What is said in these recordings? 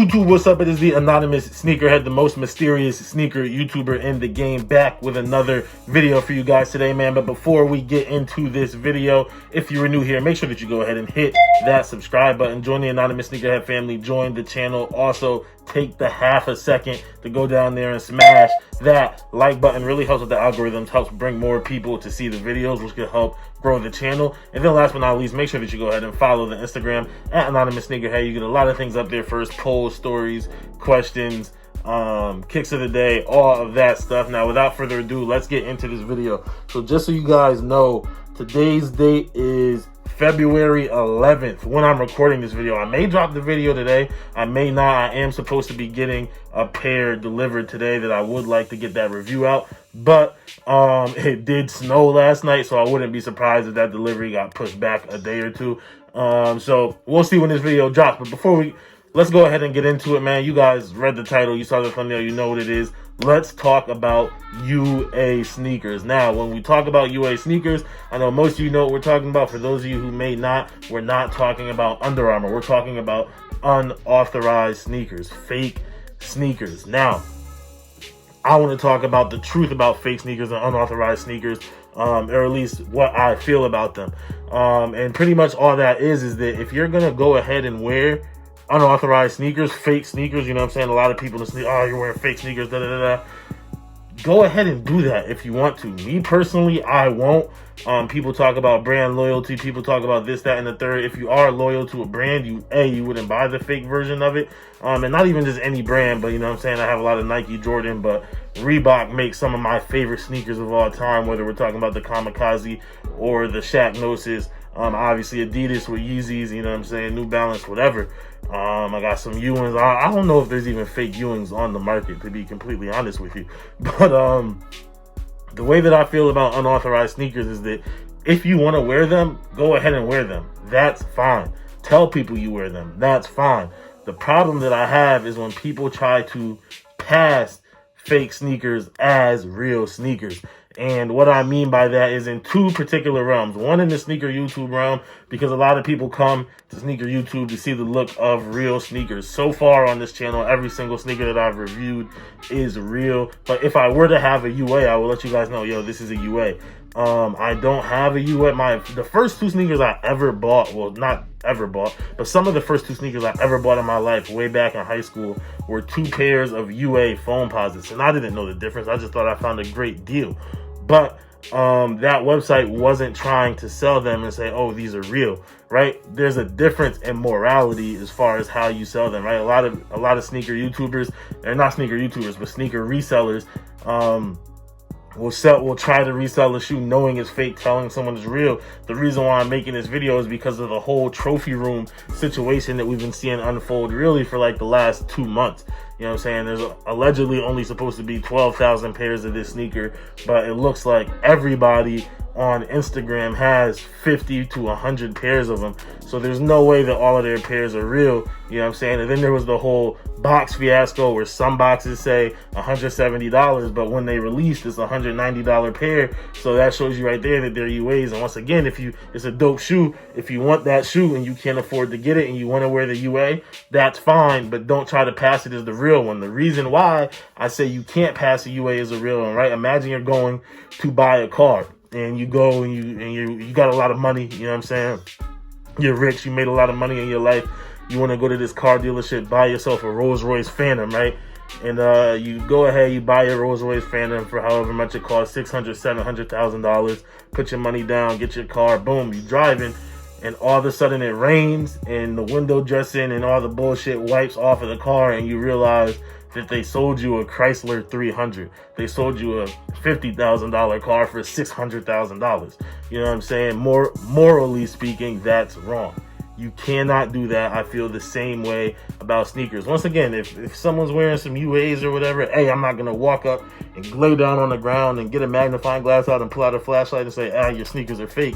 YouTube, what's up? It is the anonymous sneakerhead, the most mysterious sneaker YouTuber in the game, back with another video for you guys today, man. But before we get into this video, if you are new here, make sure that you go ahead and hit that subscribe button. Join the anonymous sneakerhead family. Join the channel. Also, take the half a second to go down there and smash that like button. Really helps with the algorithms, helps bring more people to see the videos, which can help grow the channel. And then last but not least, make sure that you go ahead and follow the Instagram at anonymous sneakerhead. You get a lot of things up there first: polls, stories, questions, kicks of the day, all of that stuff. Now, without further ado, let's get into this video. So just so you guys know, today's date is February 11th when I'm recording this video. I may drop the video today, I may not. I am supposed to be getting a pair delivered today that I would like to get that review out, but it did snow last night, so I wouldn't be surprised if that delivery got pushed back a day or two. So we'll see when this video drops. But before let's go ahead and get into it, man. You guys read the title, you saw the thumbnail, you know what it is. Let's talk about UA sneakers. Now, when we talk about UA sneakers, I know most of you know what we're talking about. For those of you who may not, we're not talking about Under Armour. We're talking about unauthorized sneakers, fake sneakers. Now, I want to talk about the truth about fake sneakers and unauthorized sneakers, or at least what I feel about them. And pretty much all that is that if you're going to go ahead and wear unauthorized sneakers, fake sneakers, you know what I'm saying? A lot of people just, oh, you're wearing fake sneakers, da da da da. Go ahead and do that if you want to. Me personally, I won't. People talk about brand loyalty. People talk about this, that, and the third. If you are loyal to a brand, you wouldn't buy the fake version of it. And not even just any brand, but you know what I'm saying? I have a lot of Nike, Jordan, but Reebok makes some of my favorite sneakers of all time, whether we're talking about the Kamikaze or the Shaq Gnosis. Obviously Adidas with Yeezys, you know what I'm saying? New Balance, whatever. I got some Ewings. I don't know if there's even fake Ewings on the market, to be completely honest with you. But the way that I feel about unauthorized sneakers is that if you want to wear them, go ahead and wear them. That's fine. Tell people you wear them. That's fine. The problem that I have is when people try to pass fake sneakers as real sneakers. And what I mean by that is in two particular realms. One, in the sneaker YouTube realm, because a lot of people come to sneaker YouTube to see the look of real sneakers. So far on this channel, every single sneaker that I've reviewed is real. But if I were to have a UA, I will let you guys know, yo, this is a UA. I don't have a UA. The first two sneakers I ever bought, well, not ever bought, but some of the first two sneakers I ever bought in my life way back in high school were two pairs of UA foam posits. And I didn't know the difference. I just thought I found a great deal. But that website wasn't trying to sell them and say, oh, these are real, right? There's a difference in morality as far as how you sell them, right? A lot of sneaker YouTubers, they're not sneaker YouTubers, but sneaker resellers, will try to resell a shoe knowing it's fake, telling someone it's real. The reason why I'm making this video is because of the whole trophy room situation that we've been seeing unfold really for like the last 2 months. You know what I'm saying? There's allegedly only supposed to be 12,000 pairs of this sneaker, but it looks like everybody on Instagram has 50 to 100 pairs of them. So there's no way that all of their pairs are real. You know what I'm saying? And then there was the whole box fiasco where some boxes say $170, but when they released, it's $190 pair. So that shows you right there that they're UAs. And once again, it's a dope shoe. If you want that shoe and you can't afford to get it and you want to wear the UA, that's fine, but don't try to pass it as the real one. The reason why I say you can't pass a UA as a real one, right? Imagine you're going to buy a car. And you go and you got a lot of money, you know what I'm saying? You're rich, you made a lot of money in your life. You want to go to this car dealership, buy yourself a Rolls Royce Phantom, right? And you go ahead, you buy your Rolls Royce Phantom for however much it costs, $600,000, $700,000. Put your money down, get your car, boom, you driving, and all of a sudden it rains and the window dressing and all the bullshit wipes off of the car, and you realize that they sold you a Chrysler 300. They sold you a $50,000 car for $600,000. You know what I'm saying? Morally speaking, that's wrong. You cannot do that. I feel the same way about sneakers. Once again, if someone's wearing some UAs or whatever, hey, I'm not going to walk up and lay down on the ground and get a magnifying glass out and pull out a flashlight and say, your sneakers are fake.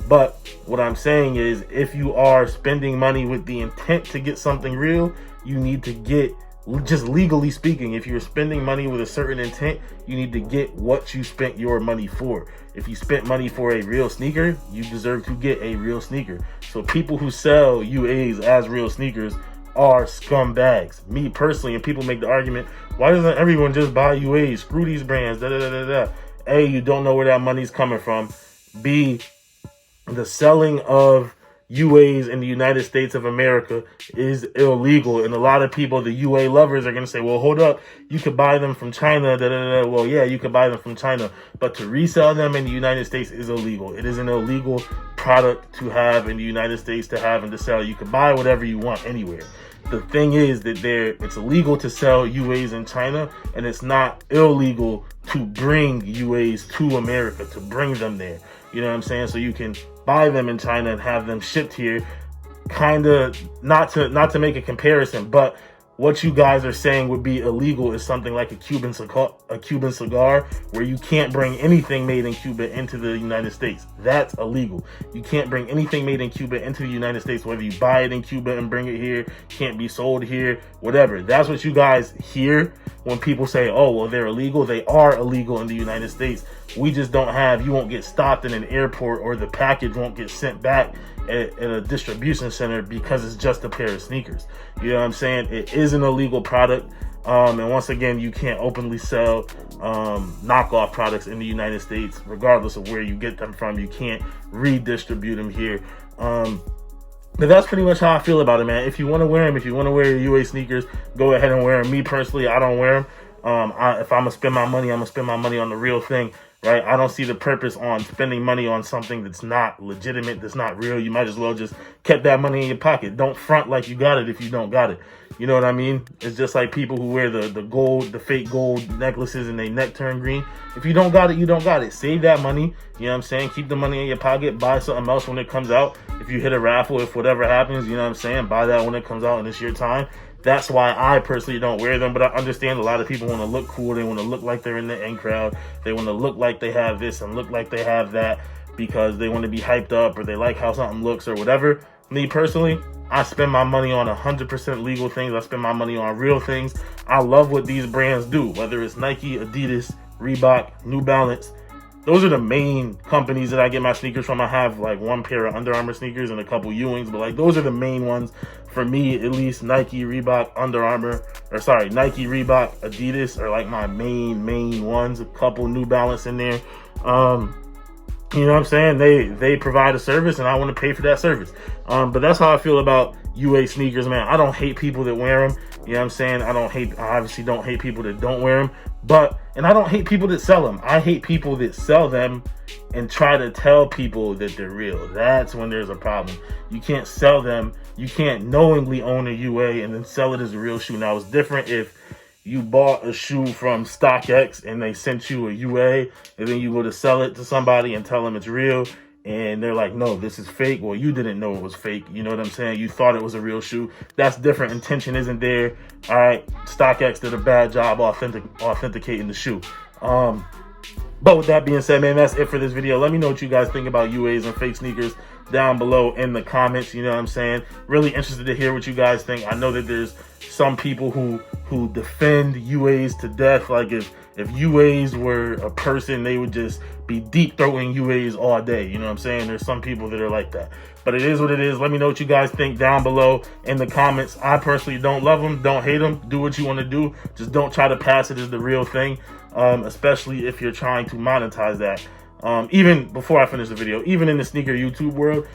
But what I'm saying is, if you are spending money with the intent to get something real, you need to get, just legally speaking, if you're spending money with a certain intent, you need to get what you spent your money for. If you spent money for a real sneaker, you deserve to get a real sneaker. So people who sell UAs as real sneakers are scumbags. Me personally, and people make the argument, why doesn't everyone just buy UAs? Screw these brands, da da da da da. A, you don't know where that money's coming from. B, the selling of UAs in the United States of America is illegal. And a lot of people, the UA lovers, are going to say, well, hold up, you could buy them from China. Da, da, da. Well, yeah, you could buy them from China. But to resell them in the United States is illegal. It is an illegal product to have in the United States to have and to sell. You can buy whatever you want anywhere. The thing is that it's illegal to sell UAs in China, and it's not illegal to bring UAs to America, to bring them there. You know what I'm saying? So you can buy them in China and have them shipped here. Kind of, not to make a comparison, but what you guys are saying would be illegal is something like a Cuban cigar, where you can't bring anything made in Cuba into the United States. That's illegal. You can't bring anything made in Cuba into the United States, whether you buy it in Cuba and bring it here, can't be sold here, whatever. That's what you guys hear when people say, oh, well, they're illegal. They are illegal in the United States. We just don't have, you won't get stopped in an airport, or the package won't get sent back at a distribution center because it's just a pair of sneakers. You know what I'm saying? It is an illegal product. And once again, you can't openly sell knockoff products in the United States, regardless of where you get them from. You can't redistribute them here. But that's pretty much how I feel about it, man. If you want to wear them, if you want to wear your UA sneakers, go ahead and wear them. Me personally, I don't wear them. If I'm going to spend my money, I'm going to spend my money on the real thing, right? I don't see the purpose on spending money on something that's not legitimate, that's not real. You might as well just kept that money in your pocket. Don't front like you got it if you don't got it. You know what I mean? It's just like people who wear the fake gold necklaces and they neck turn green. If you don't got it, you don't got it. Save that money. You know what I'm saying? Keep the money in your pocket. Buy something else when it comes out. If you hit a raffle, if whatever happens, you know what I'm saying? Buy that when it comes out and it's your time. That's why I personally don't wear them, but I understand a lot of people want to look cool. They want to look like they're in the in crowd. They want to look like they have this and look like they have that because they want to be hyped up or they like how something looks or whatever. Me personally, I spend my money on 100% legal things. I spend my money on real things. I love what these brands do, whether it's Nike, Adidas, Reebok, New Balance. Those are the main companies that I get my sneakers from. I have like one pair of Under Armour sneakers and a couple Ewings, but like those are the main ones for me, at least. Nike, Reebok, Nike, Reebok, Adidas are like my main ones. A couple New Balance in there. You know what I'm saying? They provide a service and I want to pay for that service. But that's how I feel about UA sneakers, man. I don't hate people that wear them. You know what I'm saying? I obviously don't hate people that don't wear them. And I don't hate people that sell them. I hate people that sell them and try to tell people that they're real. That's when there's a problem. You can't sell them. You can't knowingly own a UA and then sell it as a real shoe. Now, it's different if you bought a shoe from StockX and they sent you a UA and then you go to sell it to somebody and tell them it's real and they're like, no, this is fake. Well, you didn't know it was fake. You know what I'm saying? You thought it was a real shoe. That's different. Intention isn't there. All right. StockX did a bad job authenticating the shoe. But with that being said, man, that's it for this video. Let me know what you guys think about UAs and fake sneakers down below in the comments. You know what I'm saying? Really interested to hear what you guys think. I know that there's some people who defend UAs to death. Like if UAs were a person, they would just be deep throating UAs all day. You know what I'm saying? There's some people that are like that. But it is what it is. Let me know what you guys think down below in the comments. I personally don't love them, don't hate them. Do what you want to do. Just don't try to pass it as the real thing, especially if you're trying to monetize that. Even before I finish the video, even in the sneaker YouTube world,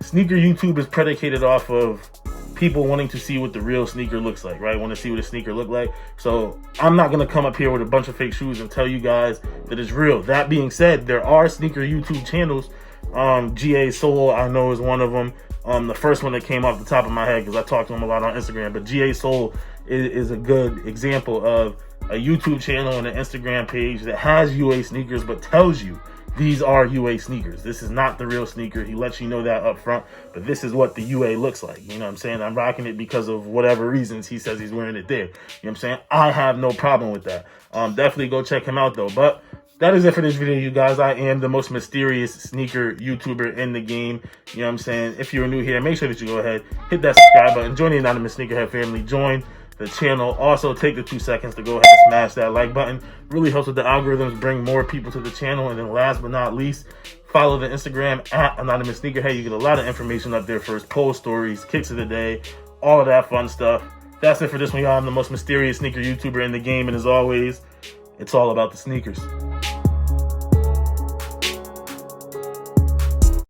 sneaker YouTube is predicated off of people wanting to see what the real sneaker looks like, right? Want to see what a sneaker look like. So I'm not going to come up here with a bunch of fake shoes and tell you guys that it's real. That being said, there are sneaker YouTube channels. GA Soul, I know, is one of them. The first one that came off the top of my head because I talked to him a lot on Instagram, but GA Soul is a good example of a YouTube channel and an Instagram page that has UA sneakers but tells you these are UA sneakers. This is not the real sneaker. He lets you know that up front, but this is what the UA looks like. You know what I'm saying? I'm rocking it because of whatever reasons he says he's wearing it there. You know what I'm saying? I have no problem with that. Definitely go check him out though. But that is it for this video, you guys. I am the most mysterious sneaker YouTuber in the game. You know what I'm saying? If you're new here, make sure that you go ahead, hit that subscribe button, join the anonymous Sneakerhead family, join the channel. Also, take the 2 seconds to go ahead and smash that like button. Really helps with the algorithms, bring more people to the channel. And then last but not least, follow the Instagram at Anonymous Sneakerhead. You get a lot of information up there. First post, stories, kicks of the day, all of that fun stuff. That's it for this one, y'all. I'm the most mysterious sneaker YouTuber in the game, and as always, it's all about the sneakers.